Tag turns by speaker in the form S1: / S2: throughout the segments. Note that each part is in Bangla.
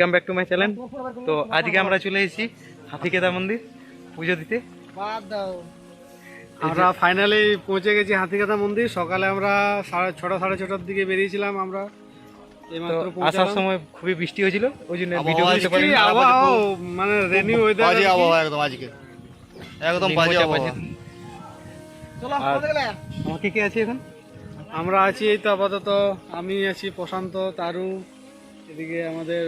S1: Welcome back to my channel. তো আজকে আমরা চলে এসেছি হাতিকেদা মন্দির পুজো দিতে।
S2: আমরা ফাইনালি পৌঁছে গেছি হাতিকেদা মন্দির। সকালে আমরা 6:30 সাড়ে 6টার দিকে বেরিয়েছিলাম। আমরা এইমাত্র
S1: আসার সময় খুবই বৃষ্টি হয়েছিল, ওই জন্য ভিডিও করতে পারিনি।
S2: মানে রেনি ওয়েদার,
S3: বাজে আবহাওয়া একদম আজকে, একদম বাজে আবহাওয়া।
S1: আমাকে কে আছে এখন?
S2: আমরা আছি এই তো আপাতত, আমি আছি, প্রশান্ত, তারু, এদিকে আমাদের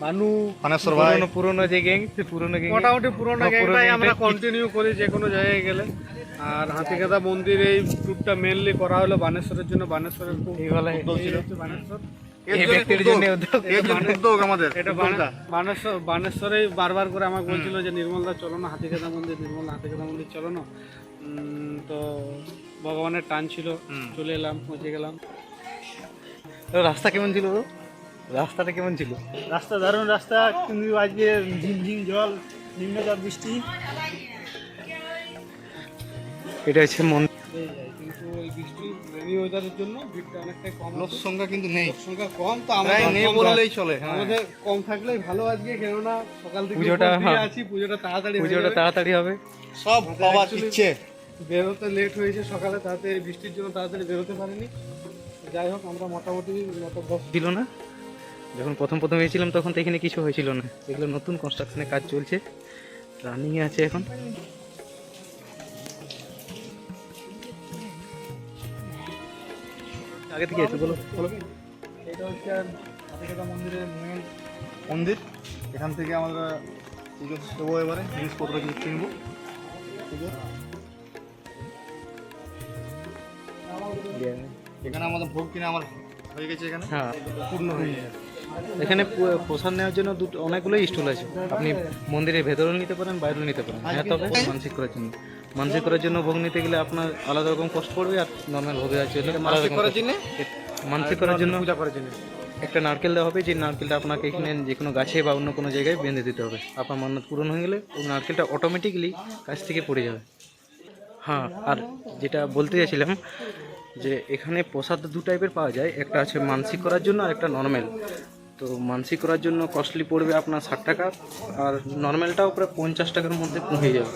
S2: বানু,
S3: মানেশ্বর ভাই।
S1: পুরনো যে গ্যাং, পুরনো গ্যাং,
S2: মোটামুটি পুরোনো গ্যাংটাই আমরা কন্টিনিউ করি যে কোনো জায়গায় গেলে। আর হাতিকেদা মন্দির এই ট্যুরটা মেনলি করা হলো বানেশ্বরের জন্য। বানেশ্বরের খুব উদ্যোগ ছিল, বানেশ্বর
S1: এই ব্যক্তির জন্য
S3: উদ্যোগ আমাদের।
S2: এটা বানেশ্বরেই বারবার করে আমাকে বলছিল যে নির্মলদা চলো না হাতিকেদা মন্দির, নির্মল হাতিকেদা মন্দির চলো না। তো ভগবানের টান ছিল, চলে এলাম, পৌঁছে গেলাম।
S1: রাস্তা কেমন ছিল? রাস্তাটা কেমন ছিল?
S2: রাস্তা দারুণ রাস্তা, কিন্তু আজকে ঝিমঝিম জল, নিম্নচাপ বৃষ্টি।
S1: এটা হচ্ছে মন্দির।
S2: কিন্তু ওই বৃষ্টি রেনি ওয়েদারের জন্য ভিড়টা অনেকটাই কম।
S3: লোক সংখ্যা কিন্তু নেই,
S2: লোক সংখ্যা কম, তো
S3: প্রায় নেই বললেই চলে।
S2: আমাদের কম থাকলেই ভালো আজকে, কেননা সকাল থেকে
S1: পুজোটা
S2: আছি, পুজোটা তাড়াতাড়ি
S1: তাড়াতাড়ি হবে।
S3: সব বাবার ইচ্ছে।
S2: বেরোতে লেট হয়েছে সকালে, তাতে বৃষ্টির জন্য তাড়াতাড়ি বেরোতে পারিনি। যাই হোক, আমরা মোটামুটি
S1: ছিল না, যখন প্রথম এসেছিলাম তখন তো এখানে কিছু হয়েছিল না। এগুলো নতুন কনস্ট্রাকশনের কাজ চলছে, রানিং আছে এখন। আগে থেকে আছে, বলো বলো।
S2: এটা হচ্ছে হাতিকেদা মন্দিরের মেন
S3: মন্দির। এখান থেকে আমরা পুজো দেবো, এবারে জিনিসপত্র কিছু কিনবো। এখানে আমাদের ভোগ কিনে আমার হয়ে গেছে, এখানে
S1: হ্যাঁ,
S2: পূর্ণ হয়ে যায়।
S1: এখানে প্রসাদ নেওয়ার জন্য অনেকগুলো স্টল আছে। আপনি মন্দিরের ভেতরেও নিতে পারেন, বাইরেও নিতে পারেন। হ্যাঁ, তবে মানসিক করার জন্য, ভোগ নিতে গেলে আপনার আলাদা রকম কষ্ট পড়বে, আর নর্মাল ভোগে আছে
S2: মানসিক করার জন্য,
S1: মানসিক করার জন্য
S2: পূজা করার জন্য
S1: একটা নারকেল দেওয়া হবে। যে নারকেলটা আপনাকে এখানে যে কোনো গাছে বা অন্য কোনো জায়গায় বেঁধে দিতে হবে। আপনার মান্যত পূরণ হয়ে গেলে ওই নারকেলটা অটোমেটিক্যালি গাছ থেকে পড়ে যাবে। হ্যাঁ, আর যেটা বলতে চাইছিলাম যে এখানে প্রসাদ দু টাইপের পাওয়া যায়, একটা আছে মানসিক করার জন্য আর একটা নর্মাল। তো মানসিক করার জন্য কস্টলি পড়বে আপনার 60 টাকা, আর নর্মালটাও প্রায় 50 টাকার মধ্যে হয়ে যাবে।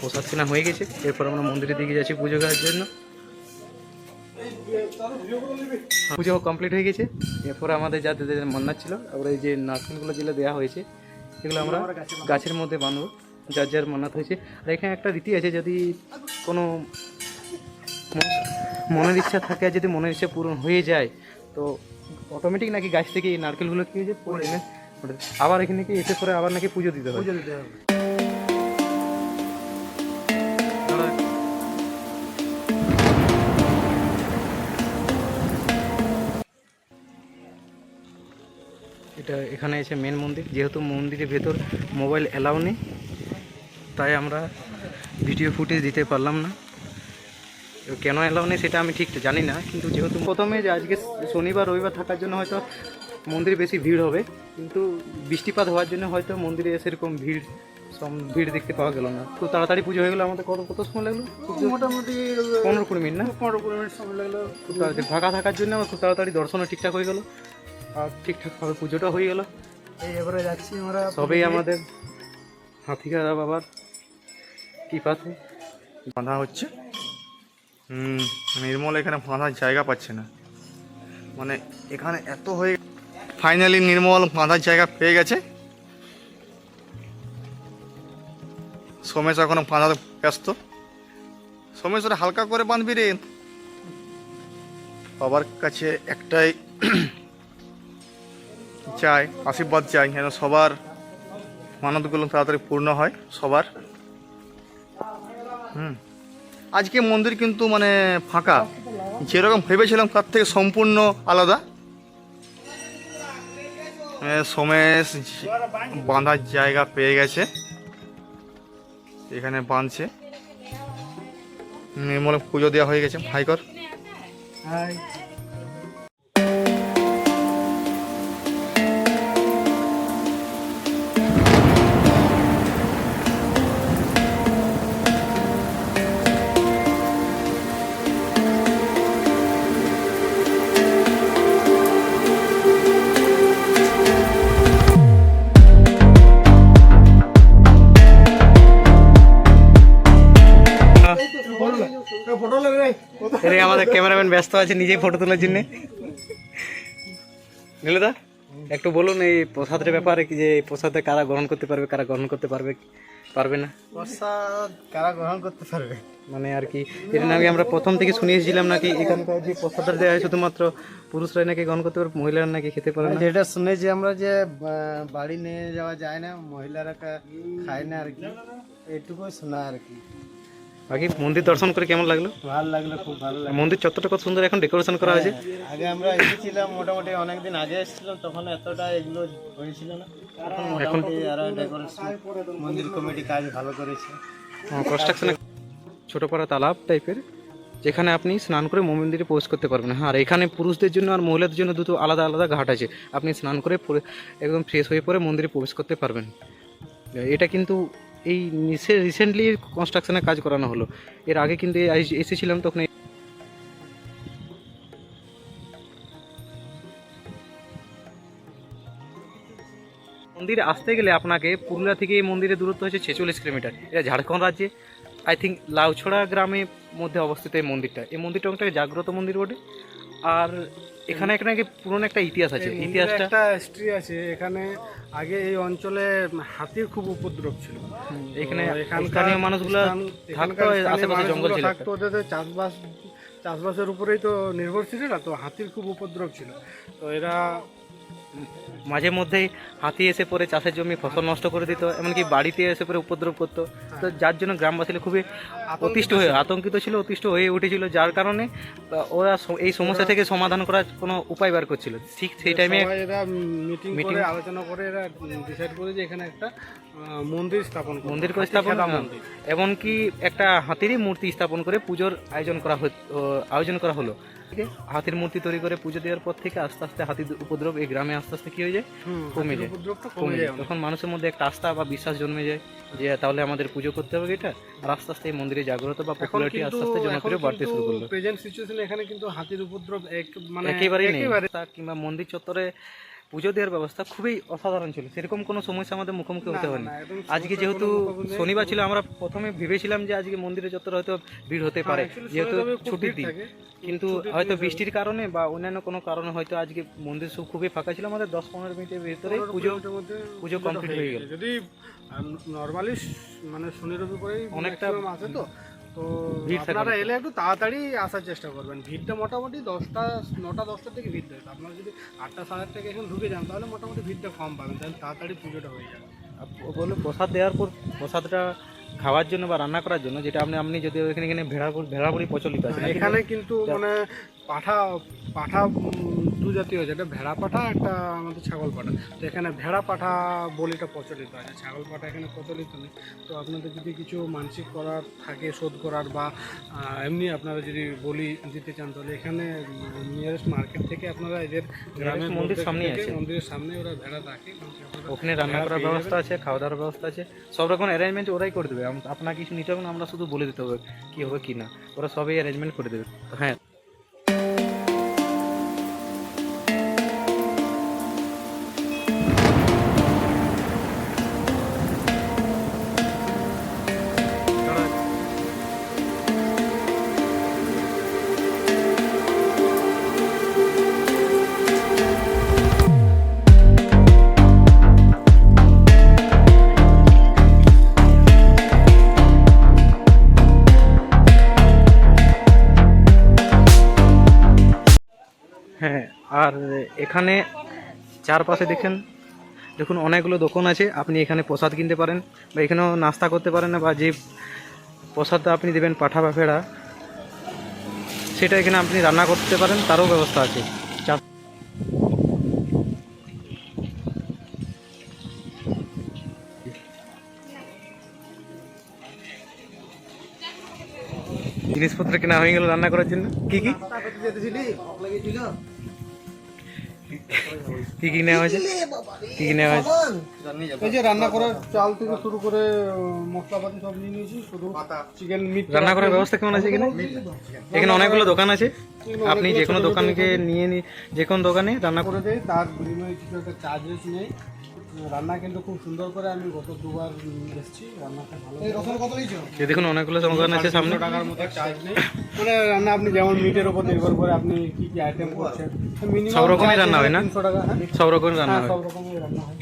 S1: প্রসাদ কেনা হয়ে গেছে, এরপর আমরা মন্দিরের দিকে যাচ্ছি পুজো করার জন্য। পুজো কমপ্লিট হয়ে গেছে। এরপরে আমাদের যাদের মান্নাত ছিল, আমরা এই যে নারকেলগুলো যেগুলো দেওয়া হয়েছে এগুলো আমরা গাছের মধ্যে বাঁধবো, যার যার মান্নাত হয়েছে। আর এখানে একটা রীতি আছে, যদি কোনো মনের ইচ্ছা থাকে, আর যদি মনের ইচ্ছা পূরণ হয়ে যায় তো অটোমেটিক নাকি গাছ থেকে এই নারকেলগুলো কি হয়েছে পড়ে এনে আবার এখানে কি এসে পরে আবার নাকি পুজো দিতে হবে। এটা এখানে এসে মেন মন্দির। যেহেতু মন্দিরের ভেতর মোবাইল অ্যালাউ নেই, তাই আমরা ভিডিও ফুটেজ দিতে পারলাম না। কেন অ্যালাউ নেই সেটা আমি ঠিক জানি না, কিন্তু যেহেতু প্রথমে যে আজকে শনিবার রবিবার থাকার জন্য হয়তো মন্দিরে বেশি ভিড় হবে, কিন্তু বৃষ্টিপাত হওয়ার জন্য হয়তো মন্দিরে সেরকম ভিড় দেখতে পাওয়া গেল না। তো তাড়াতাড়ি পুজো হয়ে গেলো। আমাদের কত সময় লাগলো?
S2: মোটামুটি
S1: 15-20 মিনিট না?
S2: 15-20 মিনিট সময় লাগলো।
S1: খুব তাড়াতাড়ি ফাঁকা থাকার জন্য আমার খুব তাড়াতাড়ি দর্শনও ঠিকঠাক হয়ে গেলো, আর ঠিকঠাকভাবে পুজোটা হয়ে গেল।
S2: এবারে যাচ্ছি আমরা,
S1: সবেই আমাদের হাতিকেদা বাবার কৃপাতে
S3: বাঁধা হচ্ছে। নির্মল এখানে বাঁধার জায়গা পাচ্ছে না, মানে এখানে এত হয়ে, ফাইনালি নির্মল বাঁধার জায়গা পেয়ে গেছে। সোমেশ এখনো বাঁধাতে ব্যস্ত। সোমেশ ওরা হালকা করে বাঁধবি রে। বাবার কাছে একটাই চাই, আশীর্বাদ চাই, যেন সবার মানতগুলো তাড়াতাড়ি পূর্ণ হয় সবার। আজকে মন্দির কিন্তু মানে ফাঁকা, যেরকম ভেবেছিলাম তার থেকে সম্পূর্ণ আলাদা। সোমেশ বাঁধার জায়গা পেয়ে গেছে, এখানে বাঁধছে। নির্মলে পুজো দেওয়া হয়ে গেছে। হাই কর।
S1: এদিকে আমাদের ক্যামেরাম্যান ব্যস্ত আছে নিজেই ফটো তোলার জন্য। নীলদা একটু বলুন এই প্রসাদের ব্যাপারে, কি যে এই প্রসাদে কারা গ্রহণ করতে পারবে, কারা গ্রহণ করতে পারবে পারবে না,
S2: প্রসাদ কারা গ্রহণ করতে পারবে?
S1: মানে আর কি এর নাকি আমরা প্রথম থেকে শুনে এসেছিলাম নাকি এখানকার যে প্রসাদটা দেওয়া হয় শুধুমাত্র পুরুষরাই নাকি গ্রহণ করতে পারবে, মহিলারা নাকি খেতে পারে না।
S2: যেটা শুনেছি আমরা যে বাড়ি নিয়ে যাওয়া যায় না, মহিলারা খায় না আর কি, এইটুকুই শোনা আর কি।
S1: বাকি মন্দির দর্শন করে কেমন লাগলো?
S2: ভালো লাগলো, খুব ভালো লাগলো।
S1: মন্দির চত্বরটা কত সুন্দর এখন ডেকোরেশন করা হয়েছে।
S2: আগে আমরা এসেছিলাম মোটামুটি অনেকদিন আগে এসেছিলাম, তখন এতটা এগুলো হয়েছিল না। এখন মোটামুটি আরো ডেকোরেশন মন্দির কমিটি কাজ ভালো করেছে।
S1: কনস্ট্রাকশনে ছোট পাড়া তালাব টাইপের, যেখানে আপনি স্নান করে মন্দিরে প্রবেশ করতে পারবেন। হ্যাঁ, আর এখানে পুরুষদের জন্য আর মহিলাদের জন্য দুটো আলাদা আলাদা ঘাট আছে, আপনি স্নান করে একদম ফ্রেশ হয়ে পরে মন্দিরে প্রবেশ করতে পারবেন। এটা কিন্তু এই রিসেন্টলি কনস্ট্রাকশনে কাজ করানো হলো, এর আগে কিন্তু এসেছিলাম তখন মন্দিরে আসতে গেলে আপনাকে পুরুলিয়া থেকে এই মন্দিরের দূরত্ব হচ্ছে 46 কিলোমিটার। এটা ঝাড়খণ্ড রাজ্যে আই থিঙ্ক লাউছড়া গ্রামের মধ্যে অবস্থিত এই মন্দিরটা। এই মন্দিরটা অনেকটা জাগ্রত মন্দির বটে, আর এখানে একটা নাকি পুরনো একটা ইতিহাস আছে। ইতিহাসটা
S2: একটা হিস্ট্রি আছে এখানে। আগে এই অঞ্চলে হাতির খুব উপদ্রব ছিল।
S1: এখানে স্থানীয় মানুষগুলো থাকতো, আশেপাশে জঙ্গল ছিল,
S2: থাকতো, ওদের চাষবাসের উপরেই তো নির্ভরশীল না, তো হাতির খুব উপদ্রব ছিল। তো এরা
S1: মাঝে মধ্যেই হাতি এসে পরে চাষের জমি ফসল নষ্ট করে দিত, এমনকি বাড়িতে এসে পরে উপদ্রব করতো। তো যার জন্য গ্রামবাসীরা খুবই আতঙ্কিত ছিল, অতিষ্ঠ হয়ে উঠেছিল, যার কারণে ওরা এই সমস্যা থেকে সমাধান করার কোনো উপায় বার করছিল। ঠিক সেই টাইমে
S2: এরা মিটিং করে আলোচনা করে এরা ডিসাইড করে যে এখানে একটা মন্দির স্থাপন এমনকি একটা হাতিরই মূর্তি স্থাপন করে পুজোর আয়োজন করা হলো। হাতির মূর্তি তৈরি করে পুজো দেওয়ার পর থেকে আস্তে আস্তে হাতির উপদ্রব এই গ্রামে আস্তে আস্তে কি হয়ে যায়, কমে যায়। তখন মানুষের মধ্যে একটা আস্থা বা বিশ্বাস জন্মে যায় যে তাহলে আমাদের পুজো করতে হবে এটা, আর আস্তে আস্তে এই মন্দিরে জাগ্রত বা পপুলারিটি আস্তে আস্তে জনপ্রিয় বাড়তে শুরু করলো। প্রেজেন্ট সিচুয়েশনে এখানে কিন্তু হাতির উপদ্রব
S1: একেবারেই নেই, কিংবা মন্দির চত্বরে পুজো দেওয়ার ব্যবস্থা খুবই অসাধারণ ছিল, সেরকম কোনো সমস্যা আমাদের মুখোমুখি হতে হয়নি। আজকে যেহেতু শনিবার ছিল, আমরা প্রথমে ভেবেছিলাম যে আজকে মন্দিরের চত্বরে হয়তো ভিড় হতে পারে যেহেতু ছুটির দিন, কিন্তু হয়তো বৃষ্টির কারণে বা অন্যান্য কোনো কারণে হয়তো আজকে মন্দির খুবই ফাঁকা ছিল। আমাদের 10-15 মিনিটের ভিতরে পুজো কমপ্লিট হয়ে গেল।
S2: যদি নর্মালি মানে শনি রবি করেই
S1: অনেকটা
S2: আছে, তো আপনারা এলে একটু তাড়াতাড়ি আসার চেষ্টা করবেন। ভিড়টা মোটামুটি 9টা-10টার থেকে ভিড় দেয়। আপনারা যদি 8টা-8:30 থেকে এখন ঢুকে যান তাহলে মোটামুটি ভিড়টা কম পাবেন, তাহলে তাড়াতাড়ি পুজোটা হয়ে যাবে।
S1: বলে প্রসাদ দেওয়ার পর প্রসাদটা খাওয়ার জন্য বা রান্না করার জন্য, যেটা আপনি যদি এখানে ভেড়াপুরি প্রচলিত আছে,
S2: এখানে কিন্তু মানে পাঠা দু জাতীয়, যেটা ভেড়া পাঠা, একটা আমাদের ছাগল পাঠা। তো এখানে ভেড়া পাঠা বলিটা প্রচলিত আছে, ছাগল পাঠা এখানে প্রচলিত নেই। তো আপনাদের যদি কিছু মানসিক করার থাকে, শোধ করার, বা এমনি আপনারা যদি বলি দিতে চান, তাহলে এখানে নিয়ারেস্ট মার্কেট থেকে আপনারা এদের গ্রামের
S1: মন্দিরের সামনে আছে,
S2: মন্দিরের সামনে ওরা ভেড়া রাখে,
S1: ওখানে রান্না করার ব্যবস্থা আছে, খাওয়া দাওয়ার ব্যবস্থা আছে, সব রকম অ্যারেঞ্জমেন্ট ওরাই করে দেবে। আপনার কিছু নিতে হবে না, আমরা শুধু বলে দিতে হবে কী হবে কি না, ওরা সবই অ্যারেঞ্জমেন্ট করে দেবে। হ্যাঁ, হ্যাঁ, আর এখানে চারপাশে দেখুন অনেকগুলো দোকান আছে, আপনি এখানে প্রসাদ কিনতে পারেন বা এখানেও নাস্তা করতে পারেন, বা যে প্রসাদটা আপনি দেবেন পাঠা বা ফেড়া, সেটা এখানে আপনি রান্না করতে পারেন, তারও ব্যবস্থা আছে। জিনিসপত্র কেনা হয়ে গেল রান্না করার জন্য। কি কি নেওয়া হয়েছে, কি কি নেওয়া হয়েছে?
S2: এই যে রান্না করার চাল থেকে শুরু করে মশলাপাতি সব নিয়ে নিয়েছি, শুধু চিকেন মিট
S1: রান্না করার ব্যবস্থা কেমন আছে এখানে? এখানে অনেকগুলো দোকান আছে, আপনি যে কোনো দোকানকে যে কোনো দোকানে রান্না করে
S2: দেয়, তার বিনিময়ে কিছু একটা চার্জেস নেই। রান্না কিন্তু খুব সুন্দর করে আমি গত দুবার এসেছি, রান্নাটা ভালো।
S1: এই দেখুন অনেকগুলো দোকান আছে সামনে।
S2: 300 টাকার মতো চার্জ নেই, মানে রান্না আপনি যেমন মিটের উপর নির্ভর করে আপনি কি কি আইটেম করছেন, মিনিমাম
S1: সব রকমই রান্না হয় না?
S2: 300 টাকা। হ্যাঁ
S1: সব রকমের রান্না
S2: হ্যাঁ,
S1: হয়।
S2: সব রকমের রান্না হয়।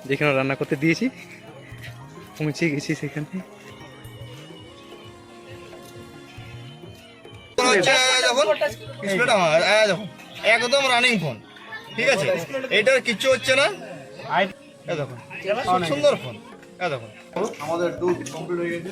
S1: যেখানে রান্না করতে দিয়েছি পৌঁছে গেছি সেখানে।
S3: একদম রানিং ফোন, ঠিক আছে, এটার কিচ্ছু হচ্ছে না। এই দেখুন খুব সুন্দর ফোন, এই দেখুন আমাদের টুর কমপ্লিট হয়ে গেছে।